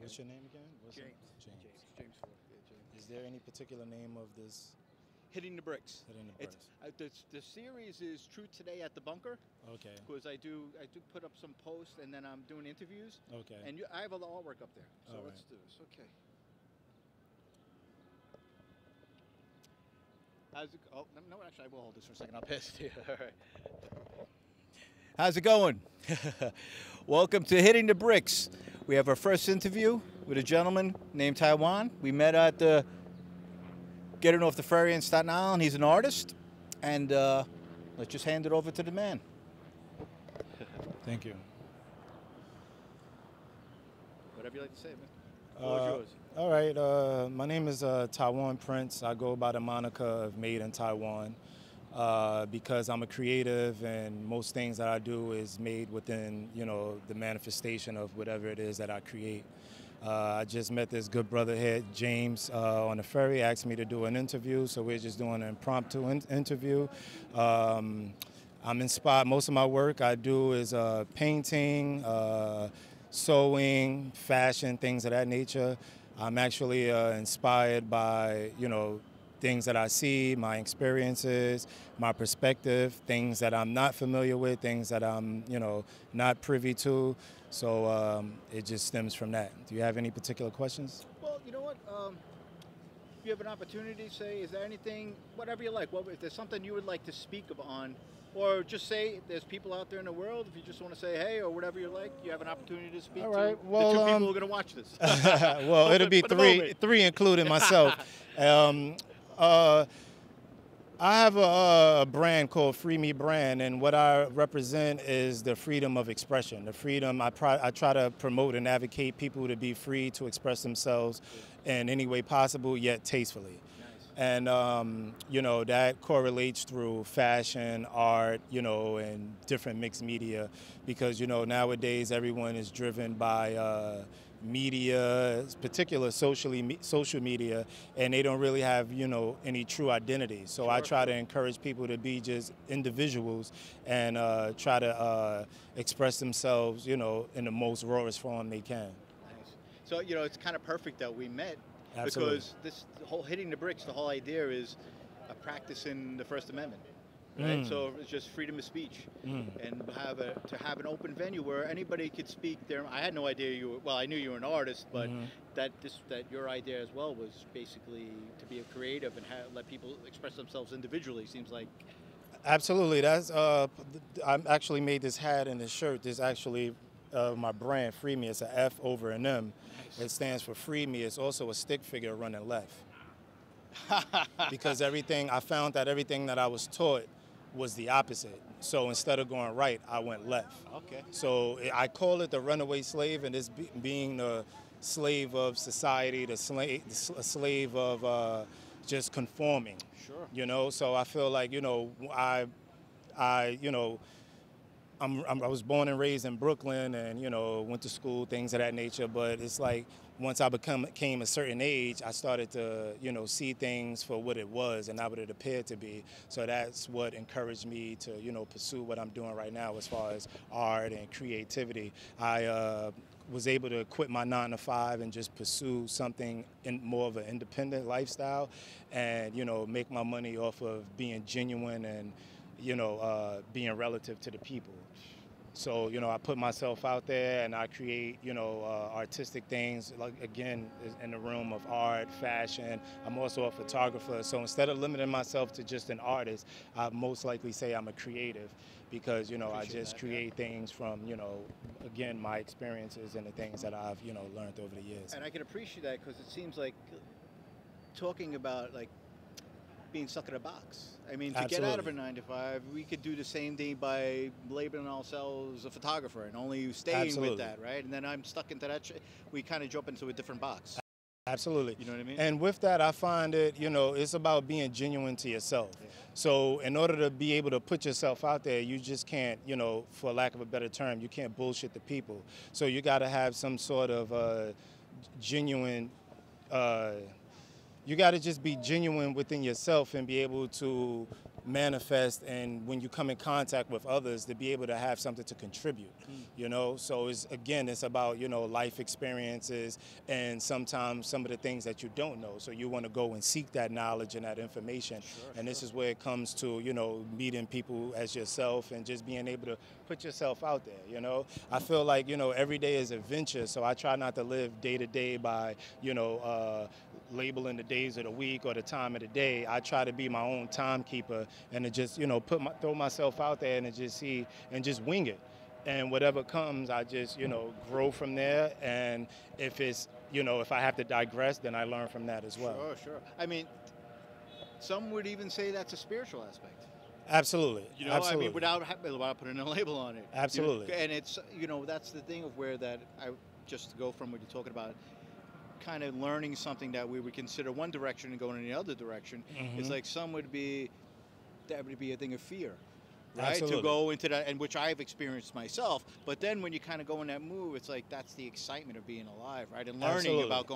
What's your name again? James Ford. Yeah, James. Is there any particular name of this? Hitting the bricks. Hitting the It's bricks. the series is True Today at the Bunker Okay. because I do put up some posts and then I'm doing interviews. Okay. And I have all the artwork up there. So All let's right. do this. Okay. How's it? Oh no, actually I will hold this for a second. I'll pass it to you. All right. How's it going? Welcome to Hitting the Bricks. We have our first interview with a gentleman named Taiwan. We met at the getting off the ferry in Staten Island. He's an artist, and let's just hand it over to the man. Thank you. Whatever you like to say, man. The floor is yours. All right. My name is Taiwan Prince. I go by the moniker of Made in Taiwan because I'm a creative, and most things that I do is made within, the manifestation of whatever it is that I create. I just met this good brother here, James, on the ferry, asked me to do an interview, so we're just doing an impromptu interview. I'm inspired. Most of my work I do is painting, sewing, fashion, things of that nature. I'm actually inspired by, things that I see, my experiences, my perspective, things that I'm not familiar with, things that I'm, not privy to. So it just stems from that. Do you have any particular questions? Well, you know what? If you have an opportunity, say, is there anything, whatever you like, if there's something you would like to speak on, or just say there's people out there in the world, if you just want to say hey or whatever you like, you have an opportunity to speak All right. to Well, the two people who are going to watch this. Well, it'll be three including myself. I have a brand called Free Me Brand, and what I represent is the freedom of expression. The freedom, I try to promote and advocate people to be free to express themselves in any way possible, yet tastefully. And, that correlates through fashion, art, and different mixed media because, nowadays everyone is driven by media, particular social media, and they don't really have, any true identity. So sure. I try to encourage people to be just individuals and try to express themselves, in the most rawest form they can. Nice. So, it's kind of perfect that we met. Absolutely. Because the whole hitting the bricks, the whole idea is a practice in the First Amendment, right? So it's just freedom of speech, and to have an open venue where anybody could speak there. I had no idea I knew you were an artist, but that your idea as well was basically to be a creative and let people express themselves individually. Seems like. Absolutely. That's I actually made this hat and this shirt. This is my brand, Free Me. It's an F over an M. It stands for Free Me. It's also a stick figure running left. Because I found that everything that I was taught was the opposite. So instead of going right, I went left. Okay. So I call it the runaway slave, and this being the slave of society, the slave of just conforming. Sure. So I feel like, I was born and raised in Brooklyn and, went to school, things of that nature. But it's like once I became a certain age, I started to, see things for what it was and not what it appeared to be. So that's what encouraged me to, pursue what I'm doing right now as far as art and creativity. I was able to quit my 9-to-5 and just pursue something in more of an independent lifestyle and, make my money off of being genuine and, being relative to the people. So, I put myself out there and I create, artistic things, like, again, in the realm of art, fashion. I'm also a photographer. So instead of limiting myself to just an artist, I most likely say I'm a creative because, I just create things from, again, my experiences and the things that I've, learned over the years. And I can appreciate that because it seems like talking about, like, being stuck in a box. I mean, to Absolutely. Get out of a 9-to-5, we could do the same thing by labeling ourselves a photographer and only staying Absolutely. with that, right? And then I'm stuck into that. We kind of jump into a different box. Absolutely. You know what I mean? And with that, I find it, it's about being genuine to yourself. Yeah. So in order to be able to put yourself out there, you just can't, for lack of a better term, you can't bullshit the people. So you got to have some sort of genuine you got to just be genuine within yourself and be able to manifest, and when you come in contact with others, to be able to have something to contribute, you know? So it's about, you know, life experiences and sometimes some of the things that you don't know. So you want to go and seek that knowledge and that information. And this is where it comes to, you know, meeting people as yourself and just being able to put yourself out there, you know? I feel like, you know, every day is a venture, so I try not to live day to day by, you know, labeling the days of the week or the time of the day. I try to be my own timekeeper and to just, you know, throw myself out there and to just see and just wing it. And whatever comes, I just, you know, grow from there. And if it's, you know, if I have to digress, then I learn from that as well. Sure. I mean, some would even say that's a spiritual aspect. Absolutely. You know, Absolutely. I mean, without putting a label on it. Absolutely. You know, and it's, you know, that's the thing of where that I just to go from what you're talking about, kind of learning something that we would consider one direction and going in the other direction. It's like that would be a thing of fear, right? Absolutely. To go into that, and which I've experienced myself. But then when you kind of go in that move, it's like that's the excitement of being alive, right? And learning about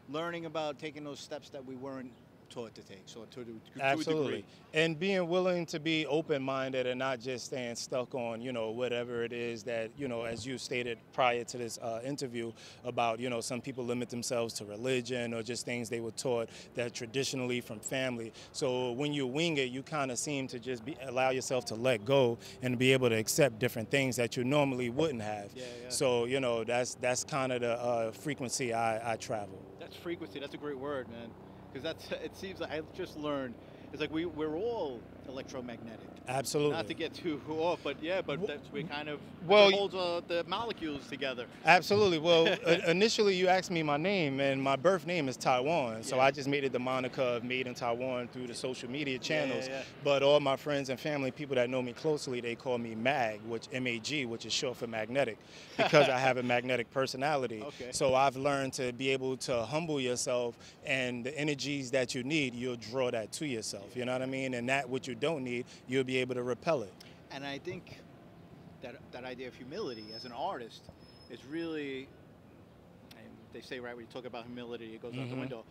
learning about taking those steps that we weren't taught to take. So to a degree. And being willing to be open-minded and not just staying stuck on, you know, whatever it is that, you know, as you stated prior to this interview about, you know, some people limit themselves to religion or just things they were taught that traditionally from family. So when you wing it, you kind of seem to just allow yourself to let go and be able to accept different things that you normally wouldn't have. So, you know, that's kind of the frequency I travel. That's frequency. That's a great word, man. Because it seems like I just learned, it's like we're all electromagnetic. Absolutely. Not to get too off, but we kind of holds the molecules together. Absolutely. Well, initially you asked me my name, and my birth name is Taiwan, so I just made it the moniker of Made in Taiwan through the social media channels. But all my friends and family, people that know me closely, they call me MAG, M-A-G, which is short for magnetic, because I have a magnetic personality. So I've learned to be able to humble yourself, and the energies that you need, you'll draw that to yourself. You know what I mean? And that what you don't need, you'll be able to repel it. And I think that idea of humility as an artist is really, and they say, right, when you talk about humility, it goes out the window,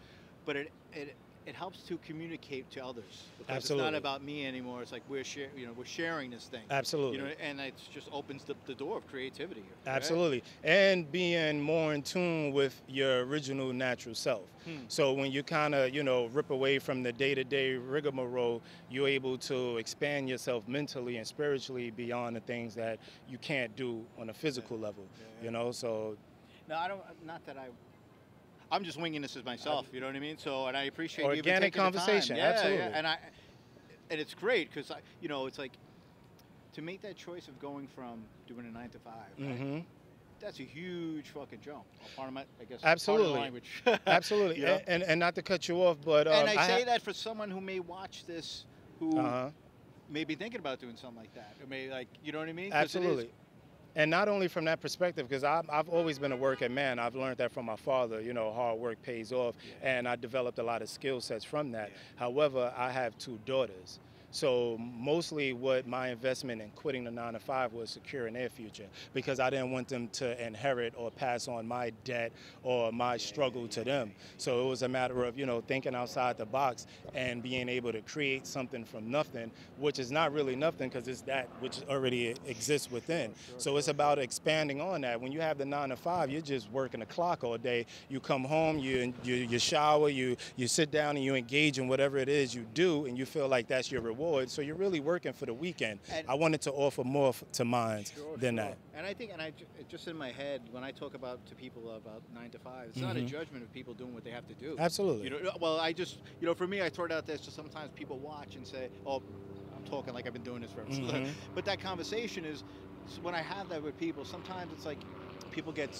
but it helps to communicate to others. Because Absolutely. It's not about me anymore. It's like we're sharing this thing. Absolutely. You know, and it just opens the door of creativity. Right? Absolutely. And being more in tune with your original natural self. So when you kind of, you know, rip away from the day-to-day rigmarole, you're able to expand yourself mentally and spiritually beyond the things that you can't do on a physical level, you know, so. No, I don't, not that I'm just winging this as myself, you know what I mean? So, and I appreciate organic conversation, the absolutely. And it's great because, you know, it's like to make that choice of going from doing a 9 to 5, right? That's a huge fucking jump. Part of my, I guess, absolutely. Part of the language. Absolutely. Yeah. And not to cut you off, but and I say that for someone who may watch this, who may be thinking about doing something like that, or may you know what I mean? Absolutely. And not only from that perspective, because I've always been a working man. I've learned that from my father, you know, hard work pays off, and I developed a lot of skill sets from that. However, I have 2 daughters. So mostly what my investment in quitting the 9 to 5 was securing their future, because I didn't want them to inherit or pass on my debt or my struggle to them. So it was a matter of, you know, thinking outside the box and being able to create something from nothing, which is not really nothing because it's that which already exists within. So it's about expanding on that. When you have the 9 to 5, you're just working the clock all day. You come home, you shower, you sit down and you engage in whatever it is you do, and you feel like that's your reward. So you're really working for the weekend. And I wanted to offer more to minds than that. And I think, just in my head, when I talk to people about 9 to 5, it's not a judgment of people doing what they have to do. Absolutely. You know, well, I just, you know, for me, I throw it out there so sometimes people watch and say, oh, I'm talking like I've been doing this forever. But that conversation is, when I have that with people, sometimes it's like people get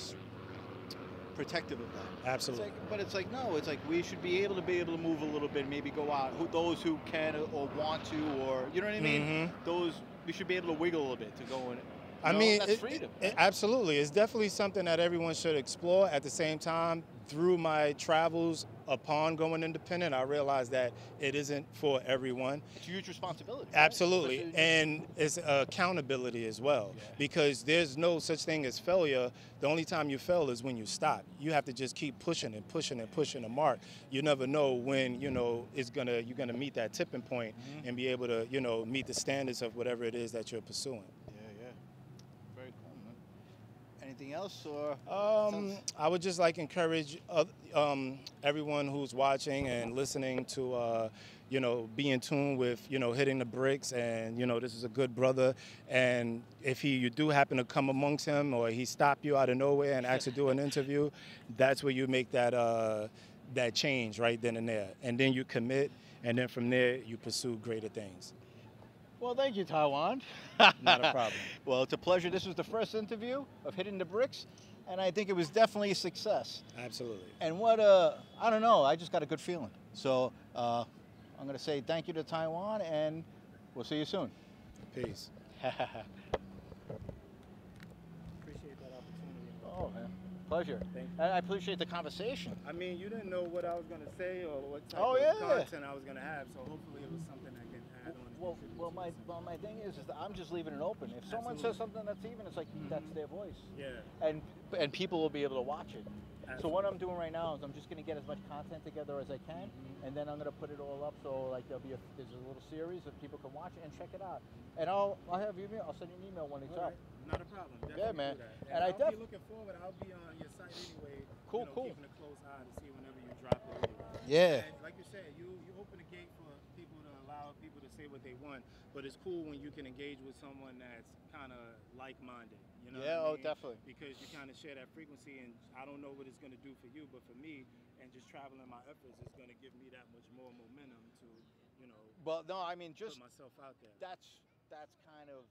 protective of that. Absolutely. But it's like, no, it's like we should be able to move a little bit, maybe go out. Those who can or want to, or, you know what I mean? Those, we should be able to wiggle a little bit to go in. I mean, that's freedom. absolutely. It's definitely something that everyone should explore. At the same time, through my travels upon going independent, I realized that it isn't for everyone. It's a huge responsibility. Right? Absolutely. Especially- And it's accountability as well. Yeah. Because there's no such thing as failure. The only time you fail is when you stop. You have to just keep pushing and pushing and pushing the mark. You never know when, you're gonna meet that tipping point and be able to, meet the standards of whatever it is that you're pursuing. Yeah. Very cool, man. Anything else, or? I would just like encourage everyone who's watching and listening to, be in tune with, hitting the bricks. And, this is a good brother. And if you do happen to come amongst him or he stop you out of nowhere and ask to do an interview, that's where you make that change right then and there. And then you commit. And then from there, you pursue greater things. Well, thank you, Taiwan. Not a problem. Well, it's a pleasure. This was the first interview of Hitting the Bricks, and I think it was definitely a success. Absolutely. And I don't know, I just got a good feeling. So I'm going to say thank you to Taiwan, and we'll see you soon. Peace. Appreciate that opportunity. Oh, man. Pleasure. Thank And I appreciate the conversation. I mean, you didn't know what I was going to say or what type of content I was going to have, so hopefully it was something I can add on. Well, my thing is that I'm just leaving it open. If someone says something that's even, it's like that's their voice. Yeah. And people will be able to watch it. Absolutely. So what I'm doing right now is I'm just going to get as much content together as I can, and then I'm going to put it all up. So like there's a little series that people can watch it and check it out. And I'll have you. I'll send you an email when it's up. Not a problem. Definitely Yeah, man. Do that. And I'll be looking forward. I'll be on your site anyway. Cool. Keeping a close eye to see whenever you drop it. Yeah. And like you said, you open the gate for people to allow people to say what they want. But it's cool when you can engage with someone that's kind of like-minded. You know Yeah. what I mean? Definitely. Because you kind of share that frequency, and I don't know what it's going to do for you, but for me, and just traveling my efforts, is going to give me that much more momentum to, Well, no, I mean just put myself out there. that's kind of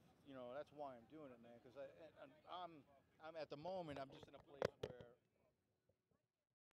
that's why I'm doing it, man. Because I'm at the moment I'm just in a place where